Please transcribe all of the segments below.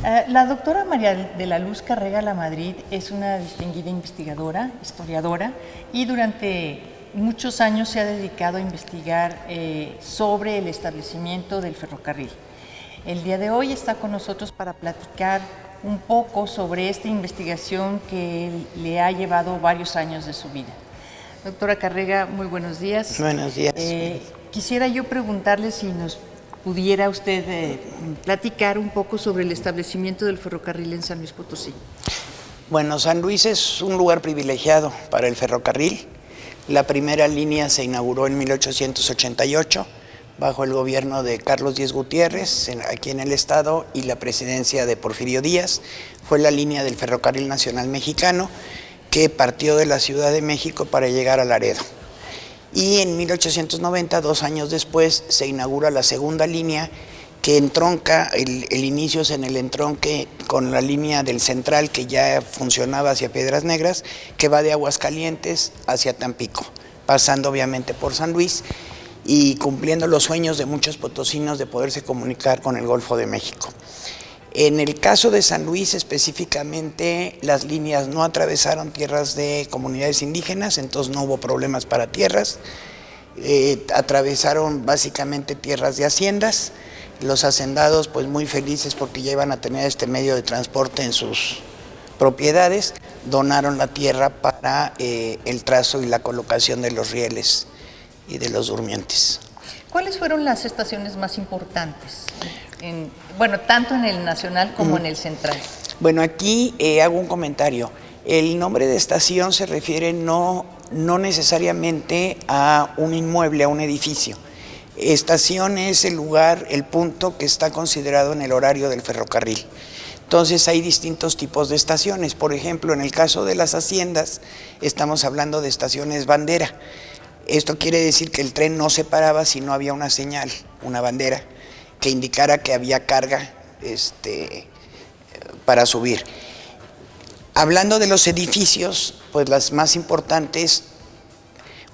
La doctora María de la Luz Carrega Lamadrid es una distinguida investigadora, historiadora, y durante muchos años se ha dedicado a investigar sobre el establecimiento del ferrocarril. El día de hoy está con nosotros para platicar un poco sobre esta investigación que le ha llevado varios años de su vida. Doctora Carrega, muy buenos días. Buenos días. Quisiera yo preguntarle si nos pudiera usted platicar un poco sobre el establecimiento del ferrocarril en San Luis Potosí. Bueno, San Luis es un lugar privilegiado para el ferrocarril. La primera línea se inauguró en 1888 bajo el gobierno de Carlos Díez Gutiérrez, aquí en el estado, y la presidencia de Porfirio Díaz. Fue la línea del Ferrocarril Nacional Mexicano que partió de la Ciudad de México para llegar a Laredo. Y en 1890, 2 años después, se inaugura la segunda línea que entronca, el inicio es en el entronque con la línea del Central que ya funcionaba hacia Piedras Negras, que va de Aguascalientes hacia Tampico, pasando obviamente por San Luis y cumpliendo los sueños de muchos potosinos de poderse comunicar con el Golfo de México. En el caso de San Luis específicamente, las líneas no atravesaron tierras de comunidades indígenas, entonces no hubo problemas para tierras. Atravesaron básicamente tierras de haciendas. Los hacendados pues muy felices porque ya iban a tener este medio de transporte en sus propiedades, donaron la tierra para el trazo y la colocación de los rieles y de los durmientes. ¿Cuáles fueron las estaciones más importantes? Tanto en el Nacional como en el Central. Bueno, aquí hago un comentario. El nombre de estación se refiere no necesariamente a un inmueble, a un edificio. Estación es el lugar, el punto que está considerado en el horario del ferrocarril. Entonces hay distintos tipos de estaciones. Por ejemplo, en el caso de las haciendas, estamos hablando de estaciones bandera. Esto quiere decir que el tren no se paraba si no había una señal, una bandera, que indicara que había carga para subir. Hablando de los edificios, pues las más importantes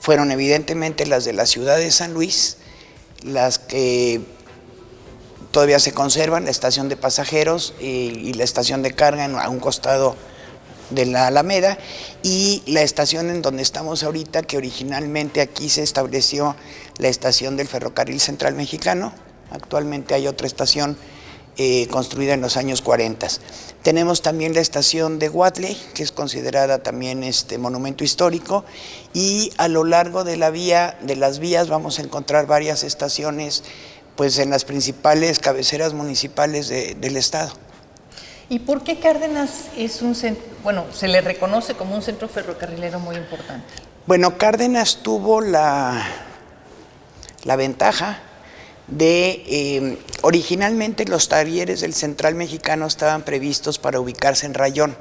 fueron evidentemente las de la ciudad de San Luis, las que todavía se conservan, la estación de pasajeros y la estación de carga a un costado de la Alameda, y la estación en donde estamos ahorita, que originalmente aquí se estableció la estación del Ferrocarril Central Mexicano. Actualmente hay otra estación construida en los años 40. Tenemos también la estación de Huatley, que es considerada también monumento histórico, y a lo largo de las vías vamos a encontrar varias estaciones pues en las principales cabeceras municipales del estado. ¿Y por qué Cárdenas es un centro, se le reconoce como un centro ferrocarrilero muy importante? Bueno, Cárdenas tuvo la ventaja de, originalmente los talleres del Central Mexicano estaban previstos para ubicarse en Rayón.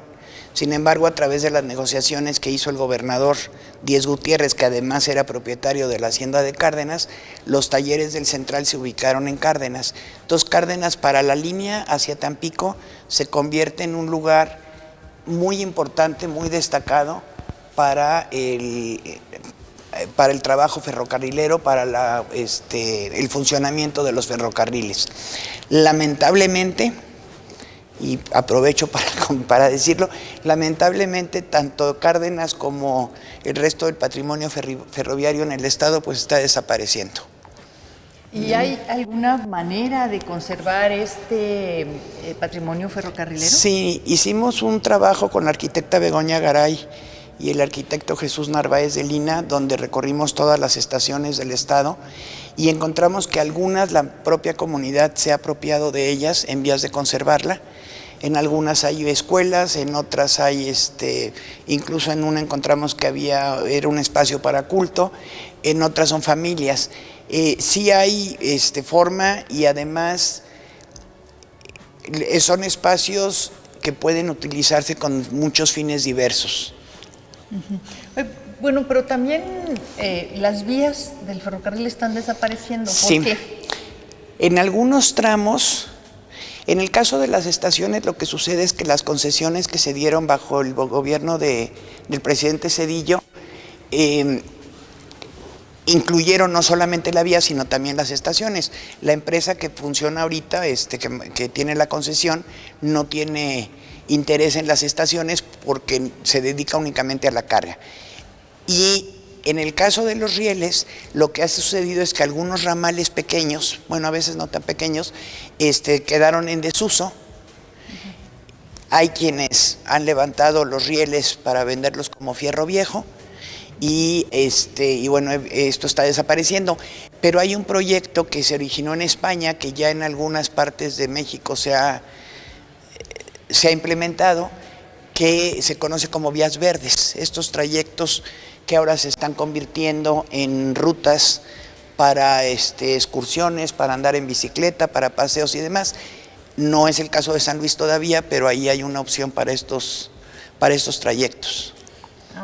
Sin embargo, a través de las negociaciones que hizo el gobernador Díez Gutiérrez, que además era propietario de la hacienda de Cárdenas, los talleres del Central se ubicaron en Cárdenas. Entonces, Cárdenas, para la línea hacia Tampico, se convierte en un lugar muy importante, muy destacado para el trabajo ferrocarrilero, para el funcionamiento de los ferrocarriles. Lamentablemente, y aprovecho para decirlo, lamentablemente tanto Cárdenas como el resto del patrimonio ferroviario en el estado pues está desapareciendo. ¿Y hay alguna manera de conservar este patrimonio ferrocarrilero? Sí, hicimos un trabajo con la arquitecta Begoña Garay y el arquitecto Jesús Narváez de Lina, donde recorrimos todas las estaciones del estado y encontramos que algunas la propia comunidad se ha apropiado de ellas en vías de conservarla. En algunas hay escuelas, en otras hay, incluso en una encontramos que era un espacio para culto, en otras son familias. Sí hay forma, y además son espacios que pueden utilizarse con muchos fines diversos. Bueno, pero también las vías del ferrocarril están desapareciendo. ¿Por qué? En algunos tramos, en el caso de las estaciones, lo que sucede es que las concesiones que se dieron bajo el gobierno del presidente Zedillo incluyeron no solamente la vía, sino también las estaciones. La empresa que funciona ahorita, que tiene la concesión, no tiene interés en las estaciones porque se dedica únicamente a la carga. Y en el caso de los rieles, lo que ha sucedido es que algunos ramales pequeños, bueno, a veces no tan pequeños, quedaron en desuso. Hay quienes han levantado los rieles para venderlos como fierro viejo y bueno, esto está desapareciendo. Pero hay un proyecto que se originó en España, que ya en algunas partes de México se ha implementado, que se conoce como vías verdes. Estos trayectos que ahora se están convirtiendo en rutas para excursiones, para andar en bicicleta, para paseos y demás. No es el caso de San Luis todavía, pero ahí hay una opción para estos trayectos.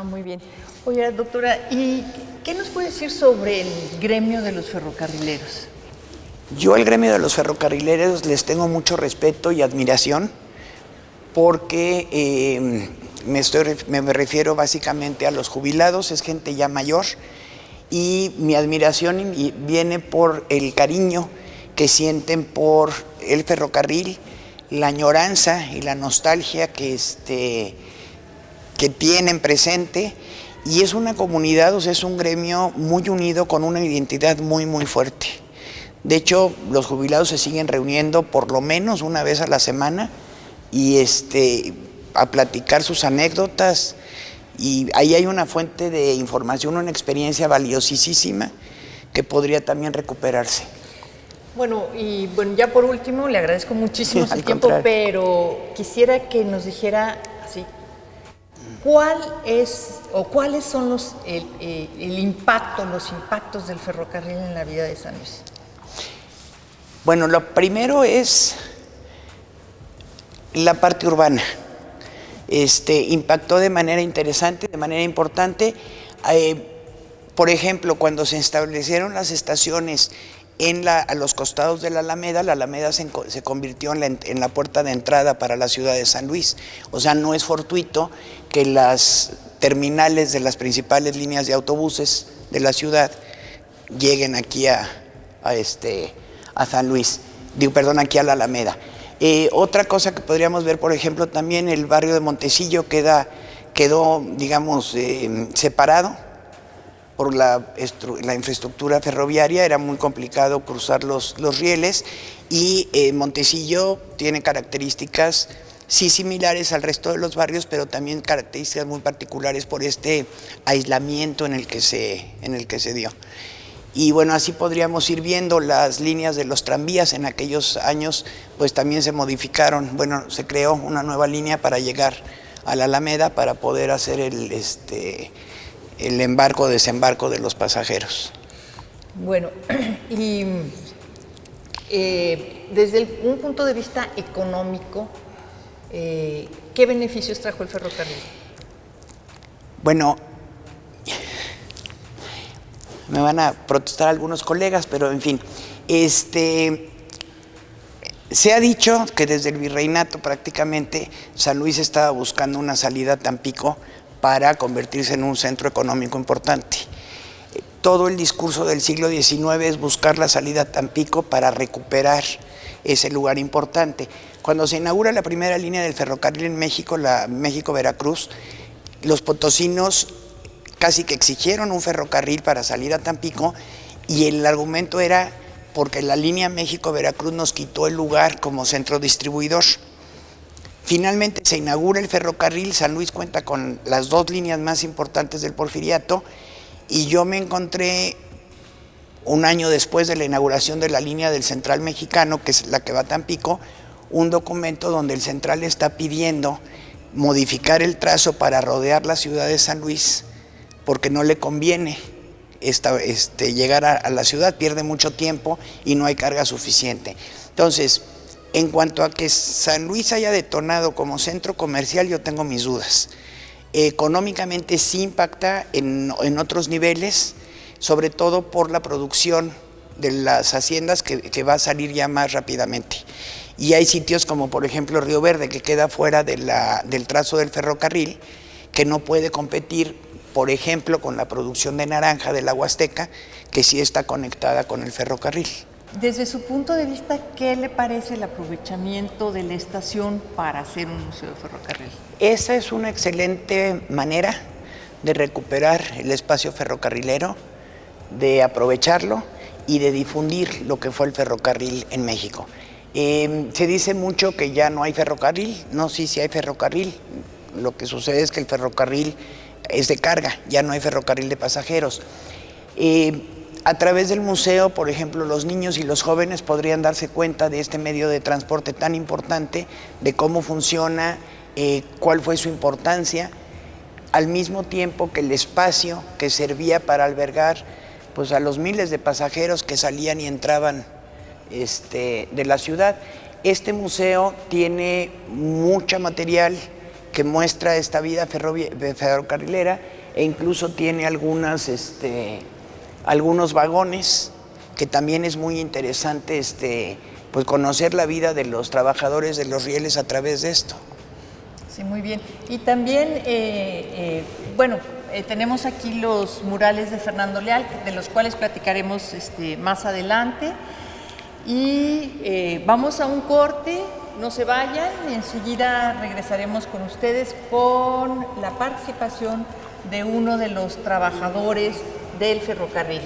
Muy bien. Oye, doctora, ¿y qué nos puede decir sobre el gremio de los ferrocarrileros? Yo al gremio de los ferrocarrileros les tengo mucho respeto y admiración porque me refiero básicamente a los jubilados, es gente ya mayor, y mi admiración viene por el cariño que sienten por el ferrocarril, la añoranza y la nostalgia que tienen presente, y es una comunidad, o sea, es un gremio muy unido con una identidad muy, muy fuerte. De hecho, los jubilados se siguen reuniendo por lo menos una vez a la semana y a platicar sus anécdotas, y ahí hay una fuente de información, una experiencia valiosísima que podría también recuperarse. Bueno, ya por último, le agradezco muchísimo su tiempo, pero quisiera que nos dijera así, ¿cuáles son los impactos del ferrocarril en la vida de San Luis? Bueno, lo primero es la parte urbana. Impactó de manera interesante, de manera importante. Por ejemplo, cuando se establecieron las estaciones a los costados de la Alameda se convirtió en la puerta de entrada para la ciudad de San Luis. O sea, no es fortuito que las terminales de las principales líneas de autobuses de la ciudad lleguen aquí a San Luis, aquí a la Alameda. Otra cosa que podríamos ver, por ejemplo, también el barrio de Montecillo quedó, digamos, separado por la infraestructura ferroviaria. Era muy complicado cruzar los rieles, y Montecillo tiene características sí similares al resto de los barrios, pero también características muy particulares por este aislamiento en el que se dio. Y bueno, así podríamos ir viendo las líneas de los tranvías. En aquellos años pues también se modificaron, bueno, se creó una nueva línea para llegar a la Alameda para poder hacer el desembarco de los pasajeros. Bueno, y desde un punto de vista económico, ¿qué beneficios trajo el ferrocarril? Bueno, me van a protestar algunos colegas, pero en fin, se ha dicho que desde el virreinato prácticamente San Luis estaba buscando una salida a Tampico para convertirse en un centro económico importante. Todo el discurso del siglo XIX es buscar la salida a Tampico para recuperar ese lugar importante. Cuando se inaugura la primera línea del ferrocarril en México, la México-Veracruz, los potosinos casi que exigieron un ferrocarril para salir a Tampico, y el argumento era porque la línea México-Veracruz nos quitó el lugar como centro distribuidor. Finalmente se inaugura el ferrocarril, San Luis cuenta con las dos líneas más importantes del Porfiriato, y yo me encontré un año después de la inauguración de la línea del Central Mexicano, que es la que va a Tampico, un documento donde el Central está pidiendo modificar el trazo para rodear la ciudad de San Luis, porque no le conviene llegar a la ciudad, pierde mucho tiempo y no hay carga suficiente. Entonces, en cuanto a que San Luis haya detonado como centro comercial, yo tengo mis dudas. Económicamente sí impacta en otros niveles, sobre todo por la producción de las haciendas que va a salir ya más rápidamente. Y hay sitios como por ejemplo Río Verde, que queda fuera del trazo del ferrocarril, que no puede competir por ejemplo, con la producción de naranja de la Huasteca, que sí está conectada con el ferrocarril. Desde su punto de vista, ¿qué le parece el aprovechamiento de la estación para hacer un museo de ferrocarril? Esa es una excelente manera de recuperar el espacio ferrocarrilero, de aprovecharlo y de difundir lo que fue el ferrocarril en México. Se dice mucho que ya no hay ferrocarril. No, sí hay ferrocarril. Lo que sucede es que el ferrocarril es de carga, ya no hay ferrocarril de pasajeros. A través del museo, por ejemplo, los niños y los jóvenes podrían darse cuenta de este medio de transporte tan importante, de cómo funciona, cuál fue su importancia, al mismo tiempo que el espacio que servía para albergar pues, a los miles de pasajeros que salían y entraban de la ciudad. Este museo tiene mucho material que muestra esta vida ferrocarrilera e incluso tiene algunos vagones, que también es muy interesante pues conocer la vida de los trabajadores de los rieles a través de esto. Sí, muy bien. Y también, tenemos aquí los murales de Fernando Leal, de los cuales platicaremos más adelante. Y vamos a un corte, no se vayan, enseguida regresaremos con ustedes con la participación de uno de los trabajadores del ferrocarril.